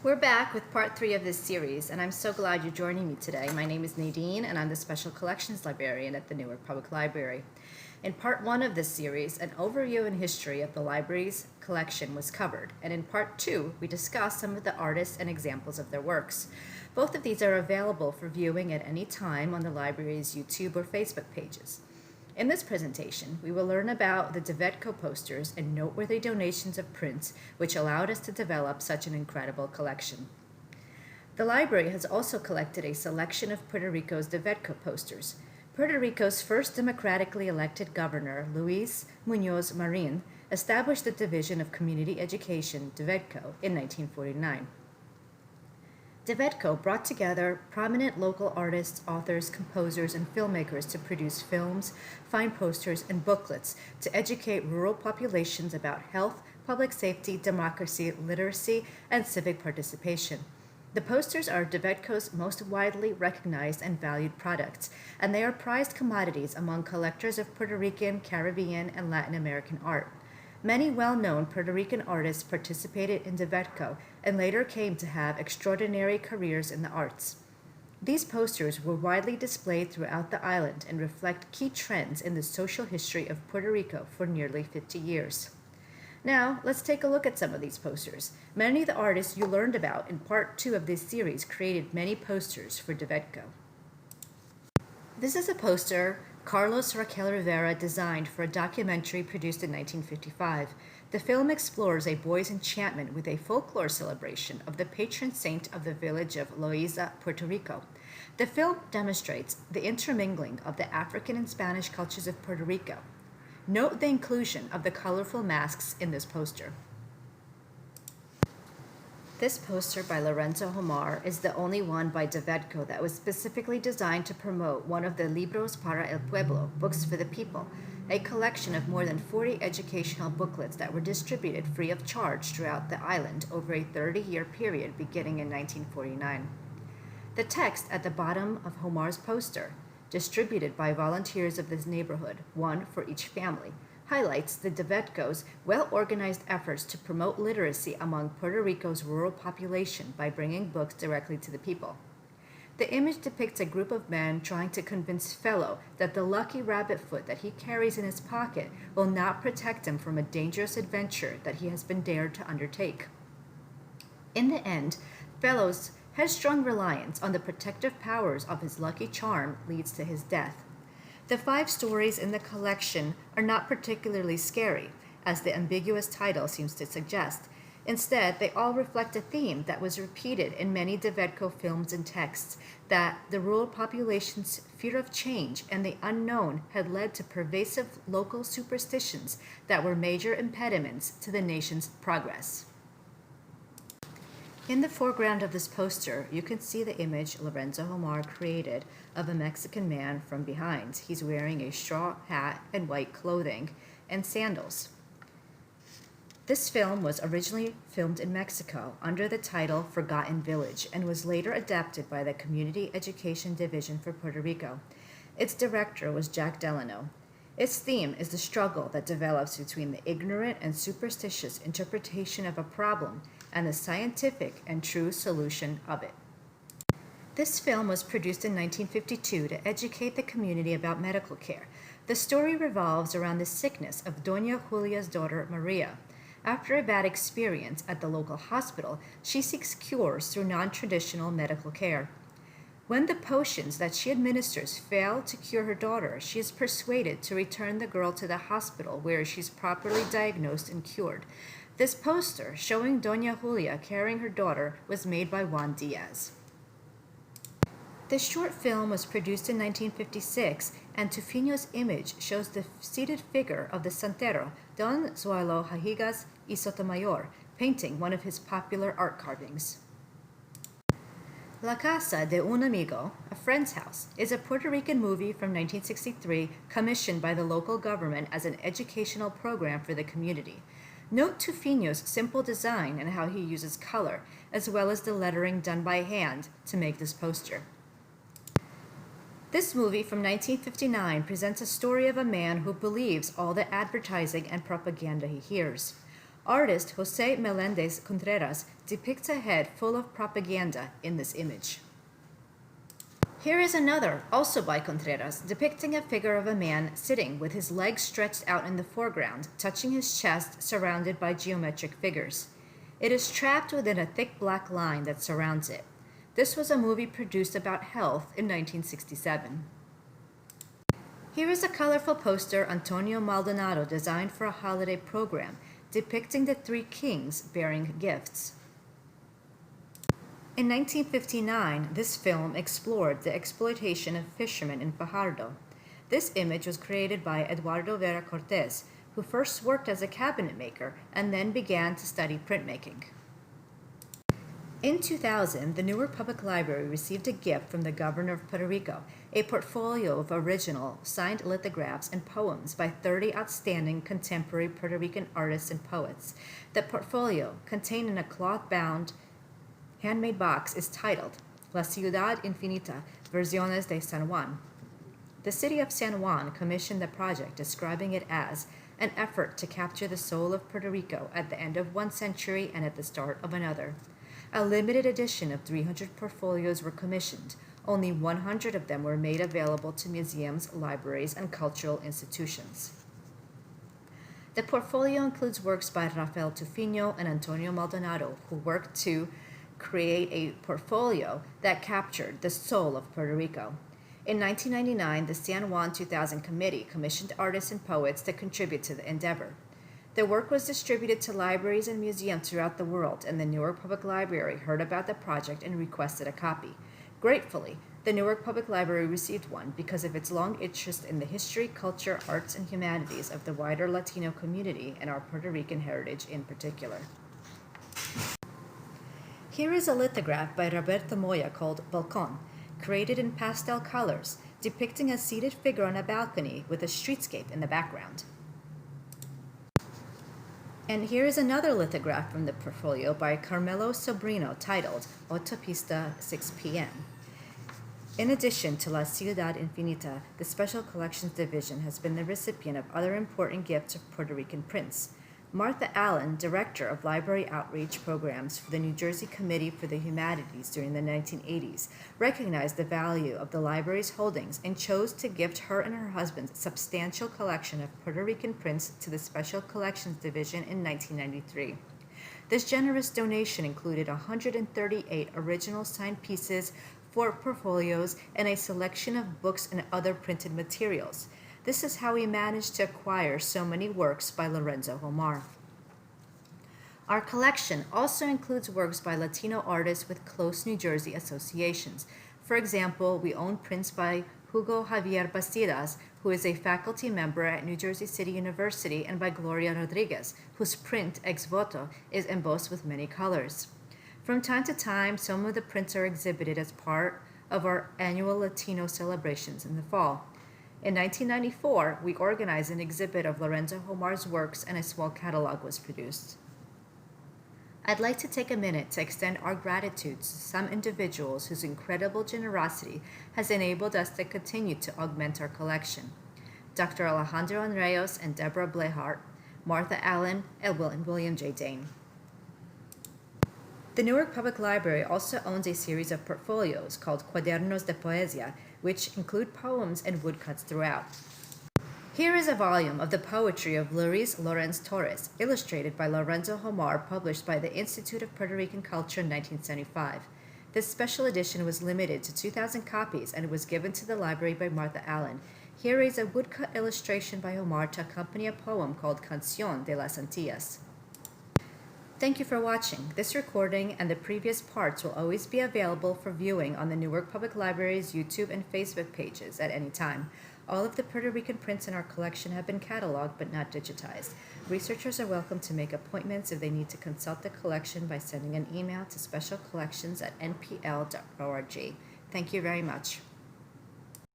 We're back with part 3 of this series, and I'm so glad you're joining me today. My name is Nadine, and I'm the Special Collections Librarian at the Newark Public Library. In part 1 of this series, an overview and history of the library's collection was covered, and in part 2, we discussed some of the artists and examples of their works. Both of these are available for viewing at any time on the library's YouTube or Facebook pages. In this presentation, we will learn about the DIVEDCO posters and noteworthy donations of prints which allowed us to develop such an incredible collection. The library has also collected a selection of Puerto Rico's DIVEDCO posters. Puerto Rico's first democratically elected governor, Luis Muñoz Marin, established the Division of Community Education, DIVEDCO, in 1949. DIVEDCO brought together prominent local artists, authors, composers, and filmmakers to produce films, fine posters, and booklets to educate rural populations about health, public safety, democracy, literacy, and civic participation. The posters are DIVEDCO's most widely recognized and valued products, and they are prized commodities among collectors of Puerto Rican, Caribbean, and Latin American art. Many well-known Puerto Rican artists participated in DIVEDCO and later came to have extraordinary careers in the arts. These posters were widely displayed throughout the island and reflect key trends in the social history of Puerto Rico for nearly 50 years. Now, let's take a look at some of these posters. Many of the artists you learned about in part 2 of this series created many posters for DIVEDCO. This is a poster Carlos Raquel Rivera designed for a documentary produced in 1955. The film explores a boy's enchantment with a folklore celebration of the patron saint of the village of Loíza, Puerto Rico. The film demonstrates the intermingling of the African and Spanish cultures of Puerto Rico. Note the inclusion of the colorful masks in this poster. This poster by Lorenzo Omar is the only one by DIVEDCO that was specifically designed to promote one of the Libros para el Pueblo, Books for the People, a collection of more than 40 educational booklets that were distributed free of charge throughout the island over a 30-year period beginning in 1949. The text at the bottom of Omar's poster, distributed by volunteers of this neighborhood, one for each family, highlights the DIVEDCO's well-organized efforts to promote literacy among Puerto Rico's rural population by bringing books directly to the people. The image depicts a group of men trying to convince Fellow that the lucky rabbit foot that he carries in his pocket will not protect him from a dangerous adventure that he has been dared to undertake. In the end, Fellow's headstrong reliance on the protective powers of his lucky charm leads to his death. The 5 stories in the collection are not particularly scary, as the ambiguous title seems to suggest. Instead, they all reflect a theme that was repeated in many DIVEDCO films and texts, that the rural population's fear of change and the unknown had led to pervasive local superstitions that were major impediments to the nation's progress. In the foreground of this poster, you can see the image Lorenzo Omar created of a Mexican man from behind. He's wearing a straw hat and white clothing and sandals. This film was originally filmed in Mexico under the title Forgotten Village and was later adapted by the Community Education Division for Puerto Rico. Its director was Jack Delano. Its theme is the struggle that develops between the ignorant and superstitious interpretation of a problem and the scientific and true solution of it. This film was produced in 1952 to educate the community about medical care. The story revolves around the sickness of Doña Julia's daughter, Maria. After a bad experience at the local hospital, she seeks cures through non-traditional medical care. When the potions that she administers fail to cure her daughter, she is persuaded to return the girl to the hospital where she's properly diagnosed and cured. This poster, showing Doña Julia carrying her daughter, was made by Juan Diaz. This short film was produced in 1956, and Tuffino's image shows the seated figure of the Santero, Don Zuelo Hajigas y Sotomayor, painting one of his popular art carvings. La Casa de Unamigo, A Friend's House, is a Puerto Rican movie from 1963 commissioned by the local government as an educational program for the community. Note Tuffino's simple design and how he uses color, as well as the lettering done by hand to make this poster. This movie from 1959 presents a story of a man who believes all the advertising and propaganda he hears. Artist Jose Melendez Contreras depicts a head full of propaganda in this image. Here is another, also by Contreras, depicting a figure of a man sitting with his legs stretched out in the foreground, touching his chest, surrounded by geometric figures. It is trapped within a thick black line that surrounds it. This was a movie produced about health in 1967. Here is a colorful poster Antonio Maldonado designed for a holiday program, depicting the three kings bearing gifts. In 1959, this film explored the exploitation of fishermen in Fajardo. This image was created by Eduardo Vera Cortés, who first worked as a cabinet maker and then began to study printmaking. In 2000, the Newark Public Library received a gift from the governor of Puerto Rico, a portfolio of original signed lithographs and poems by 30 outstanding contemporary Puerto Rican artists and poets. The portfolio, contained in a cloth-bound, handmade box, is titled La Ciudad Infinita, Versiones de San Juan. The city of San Juan commissioned the project, describing it as an effort to capture the soul of Puerto Rico at the end of one century and at the start of another. A limited edition of 300 portfolios were commissioned. Only 100 of them were made available to museums, libraries, and cultural institutions. The portfolio includes works by Rafael Tuffino and Antonio Maldonado, who worked to create a portfolio that captured the soul of Puerto Rico. In 1999, the San Juan 2000 Committee commissioned artists and poets to contribute to the endeavor. The work was distributed to libraries and museums throughout the world, and the Newark Public Library heard about the project and requested a copy. Gratefully, the Newark Public Library received one because of its long interest in the history, culture, arts, and humanities of the wider Latino community and our Puerto Rican heritage in particular. Here is a lithograph by Roberto Moya called Balcon, created in pastel colors, depicting a seated figure on a balcony with a streetscape in the background. And here is another lithograph from the portfolio by Carmelo Sobrino titled Autopista 6 p.m. In addition to La Ciudad Infinita, the Special Collections Division has been the recipient of other important gifts of Puerto Rican prints. Martha Allen, Director of Library Outreach Programs for the New Jersey Committee for the Humanities during the 1980s, recognized the value of the library's holdings and chose to gift her and her husband's substantial collection of Puerto Rican prints to the Special Collections Division in 1993. This generous donation included 138 original signed pieces, 4 portfolios, and a selection of books and other printed materials. This is how we managed to acquire so many works by Lorenzo Omar. Our collection also includes works by Latino artists with close New Jersey associations. For example, we own prints by Hugo Javier Bastidas, who is a faculty member at New Jersey City University, and by Gloria Rodriguez, whose print, Ex Voto, is embossed with many colors. From time to time, some of the prints are exhibited as part of our annual Latino celebrations in the fall. In 1994, we organized an exhibit of Lorenzo Omar's works, and a small catalog was produced. I'd like to take a minute to extend our gratitude to some individuals whose incredible generosity has enabled us to continue to augment our collection. Dr. Alejandro Enreyos and Deborah Blehart, Martha Allen, and William J. Dane. The Newark Public Library also owns a series of portfolios called Cuadernos de Poezia, which include poems and woodcuts throughout. Here is a volume of the poetry of Lorez Torres, illustrated by Lorenzo Omar, published by the Institute of Puerto Rican Culture in 1975. This special edition was limited to 2,000 copies and was given to the library by Martha Allen. Here is a woodcut illustration by Omar to accompany a poem called Canción de las Antillas. Thank you for watching. This recording and the previous parts will always be available for viewing on the Newark Public Library's YouTube and Facebook pages at any time. All of the Puerto Rican prints in our collection have been cataloged but not digitized. Researchers are welcome to make appointments if they need to consult the collection by sending an email to specialcollections@npl.org. Thank you very much.